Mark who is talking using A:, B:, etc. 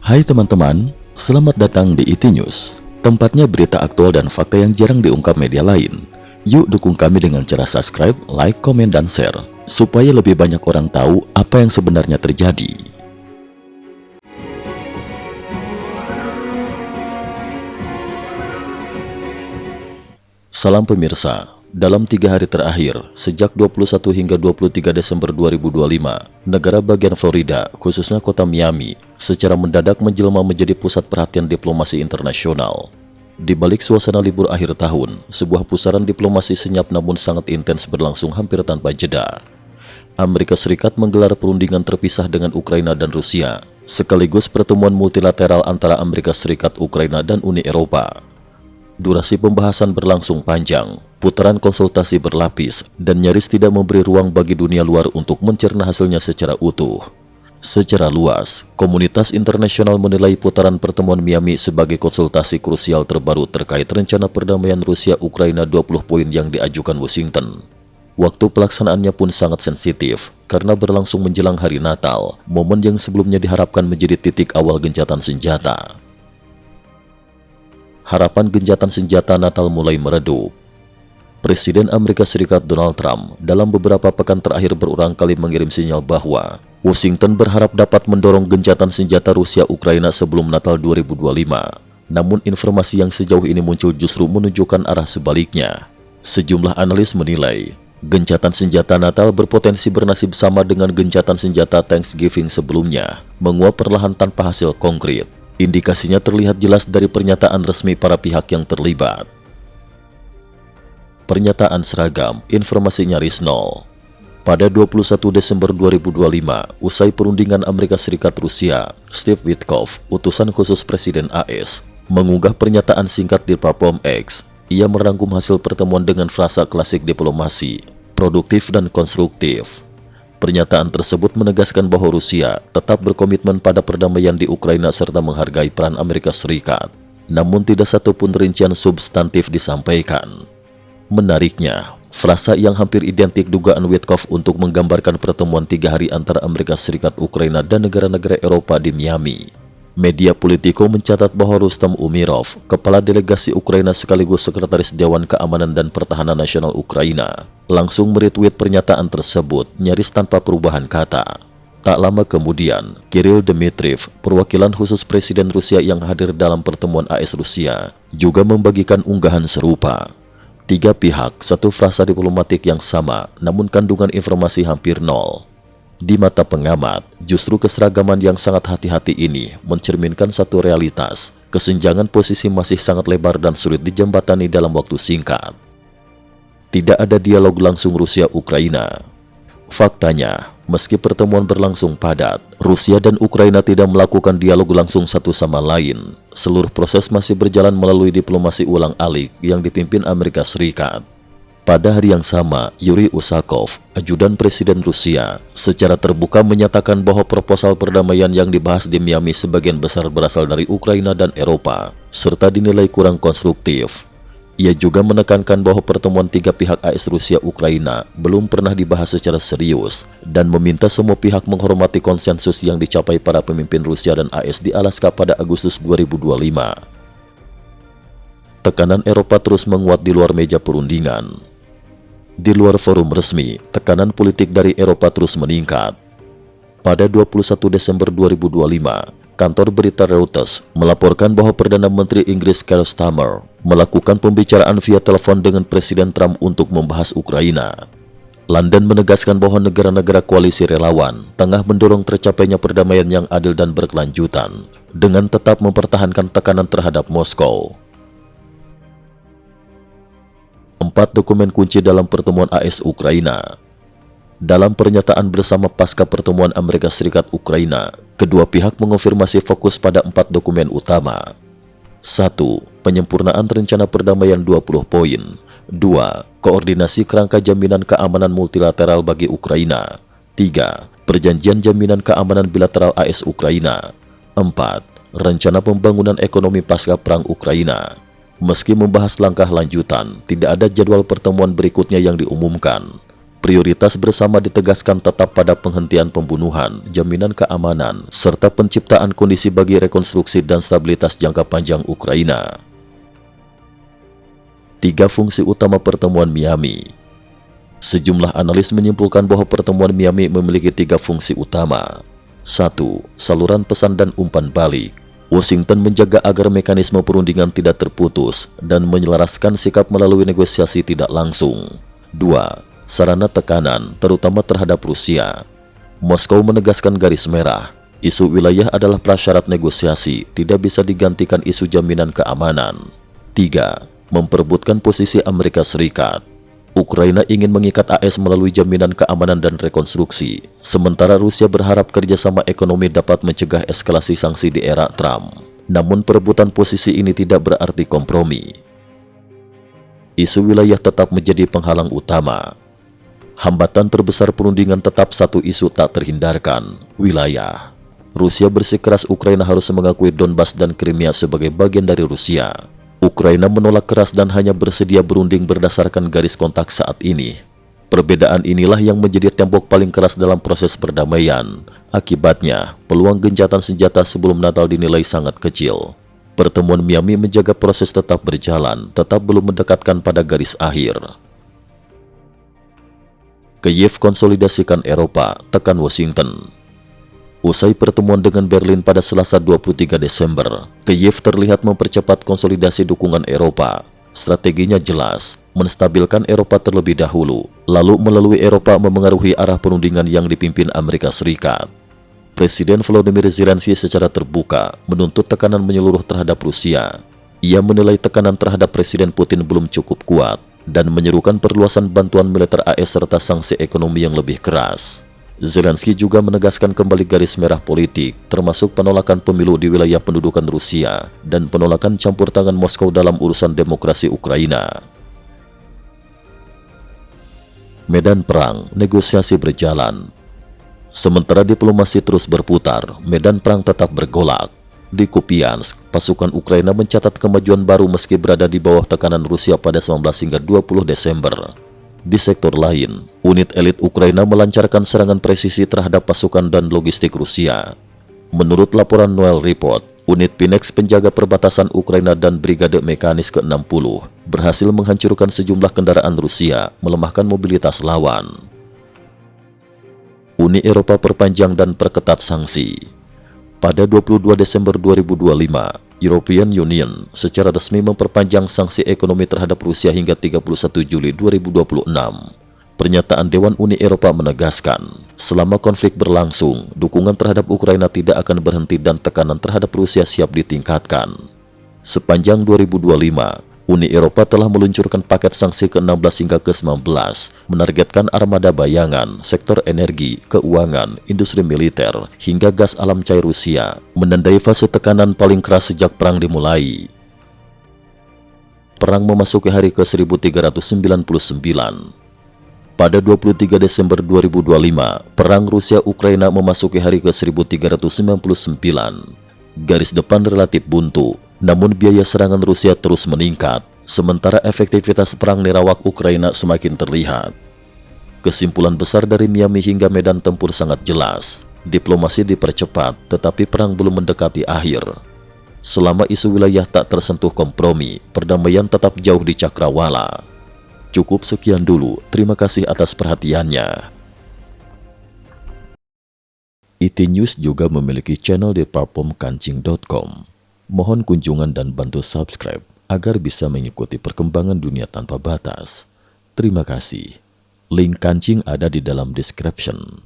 A: Hai teman-teman, selamat datang di IT News, tempatnya berita aktual dan fakta yang jarang diungkap media lain. Yuk dukung kami dengan cara subscribe, like, komen, dan share, supaya lebih banyak orang tahu apa yang sebenarnya terjadi. Salam pemirsa. Dalam 3 hari terakhir, sejak 21 hingga 23 Desember 2025, negara bagian Florida, khususnya kota Miami, secara mendadak menjelma menjadi pusat perhatian diplomasi internasional. Di balik suasana libur akhir tahun, sebuah pusaran diplomasi senyap namun sangat intens berlangsung hampir tanpa jeda. Amerika Serikat menggelar perundingan terpisah dengan Ukraina dan Rusia, sekaligus pertemuan multilateral antara Amerika Serikat, Ukraina, dan Uni Eropa. Durasi pembahasan berlangsung panjang, putaran konsultasi berlapis, dan nyaris tidak memberi ruang bagi dunia luar untuk mencerna hasilnya secara utuh. Secara luas, komunitas internasional menilai putaran pertemuan Miami sebagai konsultasi krusial terbaru terkait rencana perdamaian Rusia-Ukraina 20 poin yang diajukan Washington. Waktu pelaksanaannya pun sangat sensitif, karena berlangsung menjelang hari Natal, momen yang sebelumnya diharapkan menjadi titik awal gencatan senjata. Harapan gencatan senjata Natal mulai meredup. Presiden Amerika Serikat Donald Trump dalam beberapa pekan terakhir berulang kali mengirim sinyal bahwa Washington berharap dapat mendorong gencatan senjata Rusia-Ukraina sebelum Natal 2025. Namun informasi yang sejauh ini muncul justru menunjukkan arah sebaliknya. Sejumlah analis menilai, gencatan senjata Natal berpotensi bernasib sama dengan gencatan senjata Thanksgiving sebelumnya, menguap perlahan tanpa hasil konkret. Indikasinya terlihat jelas dari pernyataan resmi para pihak yang terlibat. Pernyataan seragam, informasi nyaris nol. Pada 21 Desember 2025, usai perundingan Amerika Serikat Rusia, Steve Witkoff, utusan khusus Presiden AS, mengunggah pernyataan singkat di platform X. Ia merangkum hasil pertemuan dengan frasa klasik diplomasi, produktif dan konstruktif. Pernyataan tersebut menegaskan bahwa Rusia tetap berkomitmen pada perdamaian di Ukraina serta menghargai peran Amerika Serikat. Namun tidak satupun rincian substantif disampaikan. Menariknya, frasa yang hampir identik dugaan Witkoff untuk menggambarkan pertemuan 3 hari antara Amerika Serikat, Ukraina, dan negara-negara Eropa di Miami. Media Politico mencatat bahwa Rustam Umirov, kepala delegasi Ukraina sekaligus sekretaris Dewan Keamanan dan Pertahanan Nasional Ukraina, langsung meretweet pernyataan tersebut nyaris tanpa perubahan kata. Tak lama kemudian, Kirill Dmitriev, perwakilan khusus Presiden Rusia yang hadir dalam pertemuan AS Rusia, juga membagikan unggahan serupa. 3 pihak, satu frasa diplomatik yang sama, namun kandungan informasi hampir nol. Di mata pengamat, justru keseragaman yang sangat hati-hati ini mencerminkan satu realitas. Kesenjangan posisi masih sangat lebar dan sulit dijembatani dalam waktu singkat. Tidak ada dialog langsung Rusia-Ukraina. Faktanya, meski pertemuan berlangsung padat, Rusia dan Ukraina tidak melakukan dialog langsung satu sama lain. Seluruh proses masih berjalan melalui diplomasi ulang-alik yang dipimpin Amerika Serikat. Pada hari yang sama, Yuri Usakov, ajudan Presiden Rusia, secara terbuka menyatakan bahwa proposal perdamaian yang dibahas di Miami sebagian besar berasal dari Ukraina dan Eropa, serta dinilai kurang konstruktif. Ia juga menekankan bahwa pertemuan 3 pihak AS Rusia-Ukraina belum pernah dibahas secara serius, dan meminta semua pihak menghormati konsensus yang dicapai para pemimpin Rusia dan AS di Alaska pada Agustus 2025. Tekanan Eropa terus menguat di luar meja perundingan. Di luar forum resmi, tekanan politik dari Eropa terus meningkat. Pada 21 Desember 2025, kantor berita Reuters melaporkan bahwa Perdana Menteri Inggris Keir Starmer melakukan pembicaraan via telepon dengan Presiden Trump untuk membahas Ukraina. London menegaskan bahwa negara-negara koalisi relawan tengah mendorong tercapainya perdamaian yang adil dan berkelanjutan, dengan tetap mempertahankan tekanan terhadap Moskow. 4 dokumen kunci dalam pertemuan AS Ukraina. Dalam pernyataan bersama pasca pertemuan Amerika Serikat Ukraina, kedua pihak mengonfirmasi fokus pada 4 dokumen utama. 1. Penyempurnaan rencana perdamaian 20 poin. 2. Koordinasi kerangka jaminan keamanan multilateral bagi Ukraina. 3. Perjanjian jaminan keamanan bilateral AS Ukraina. 4. Rencana pembangunan ekonomi pasca perang Ukraina. Meski membahas langkah lanjutan, tidak ada jadwal pertemuan berikutnya yang diumumkan. Prioritas bersama ditegaskan tetap pada penghentian pembunuhan, jaminan keamanan, serta penciptaan kondisi bagi rekonstruksi dan stabilitas jangka panjang Ukraina. 3 fungsi utama pertemuan Miami. Sejumlah analis menyimpulkan bahwa pertemuan Miami memiliki 3 fungsi utama. 1. Saluran pesan dan umpan balik. Washington menjaga agar mekanisme perundingan tidak terputus dan menyelaraskan sikap melalui negosiasi tidak langsung. 2. Sarana tekanan, terutama terhadap Rusia. Moskow menegaskan garis merah. Isu wilayah adalah prasyarat negosiasi, tidak bisa digantikan isu jaminan keamanan. 3. Memperebutkan posisi Amerika Serikat. Ukraina ingin mengikat AS melalui jaminan keamanan dan rekonstruksi, sementara Rusia berharap kerjasama ekonomi dapat mencegah eskalasi sanksi di era Trump. Namun perebutan posisi ini tidak berarti kompromi. Isu wilayah tetap menjadi penghalang utama. Hambatan terbesar perundingan tetap satu isu tak terhindarkan, wilayah. Rusia bersikeras Ukraina harus mengakui Donbas dan Crimea sebagai bagian dari Rusia. Ukraina menolak keras dan hanya bersedia berunding berdasarkan garis kontak saat ini. Perbedaan inilah yang menjadi tembok paling keras dalam proses perdamaian. Akibatnya, peluang gencatan senjata sebelum Natal dinilai sangat kecil. Pertemuan Miami menjaga proses tetap berjalan, tetap belum mendekatkan pada garis akhir. Kiev konsolidasikan Eropa, tekan Washington. Usai pertemuan dengan Berlin pada Selasa 23 Desember, Kiev terlihat mempercepat konsolidasi dukungan Eropa. Strateginya jelas, menstabilkan Eropa terlebih dahulu, lalu melalui Eropa memengaruhi arah perundingan yang dipimpin Amerika Serikat. Presiden Volodymyr Zelensky secara terbuka menuntut tekanan menyeluruh terhadap Rusia. Ia menilai tekanan terhadap Presiden Putin belum cukup kuat dan menyerukan perluasan bantuan militer AS serta sanksi ekonomi yang lebih keras. Zelensky juga menegaskan kembali garis merah politik, termasuk penolakan pemilu di wilayah pendudukan Rusia dan penolakan campur tangan Moskow dalam urusan demokrasi Ukraina. Medan perang, negosiasi berjalan. Sementara diplomasi terus berputar, medan perang tetap bergolak. Di Kupiansk, pasukan Ukraina mencatat kemajuan baru meski berada di bawah tekanan Rusia pada 19 hingga 20 Desember. Di sektor lain, unit elit Ukraina melancarkan serangan presisi terhadap pasukan dan logistik Rusia. Menurut laporan Noel Report, unit Pinex penjaga perbatasan Ukraina dan Brigade Mekanis ke-60 berhasil menghancurkan sejumlah kendaraan Rusia, melemahkan mobilitas lawan. Uni Eropa perpanjang dan perketat sanksi. Pada 22 Desember 2025, European Union secara resmi memperpanjang sanksi ekonomi terhadap Rusia hingga 31 Juli 2026. Pernyataan Dewan Uni Eropa menegaskan, selama konflik berlangsung, dukungan terhadap Ukraina tidak akan berhenti dan tekanan terhadap Rusia siap ditingkatkan. Sepanjang 2025, Uni Eropa telah meluncurkan paket sanksi ke-16 hingga ke-19, menargetkan armada bayangan, sektor energi, keuangan, industri militer, hingga gas alam cair Rusia, menandai fase tekanan paling keras sejak perang dimulai. Perang memasuki hari ke-1399. Pada 23 Desember 2025, perang Rusia-Ukraina memasuki hari ke-1399. Garis depan relatif buntu, namun biaya serangan Rusia terus meningkat, sementara efektivitas perang nirawak Ukraina semakin terlihat. Kesimpulan besar dari Miami hingga medan tempur sangat jelas. Diplomasi dipercepat, tetapi perang belum mendekati akhir. Selama isu wilayah tak tersentuh kompromi, perdamaian tetap jauh di cakrawala. Cukup sekian dulu, terima kasih atas perhatiannya. IT News juga memiliki channel di platform kancing.com. Mohon kunjungan dan bantu subscribe agar bisa mengikuti perkembangan dunia tanpa batas. Terima kasih. Link kancing ada di dalam description.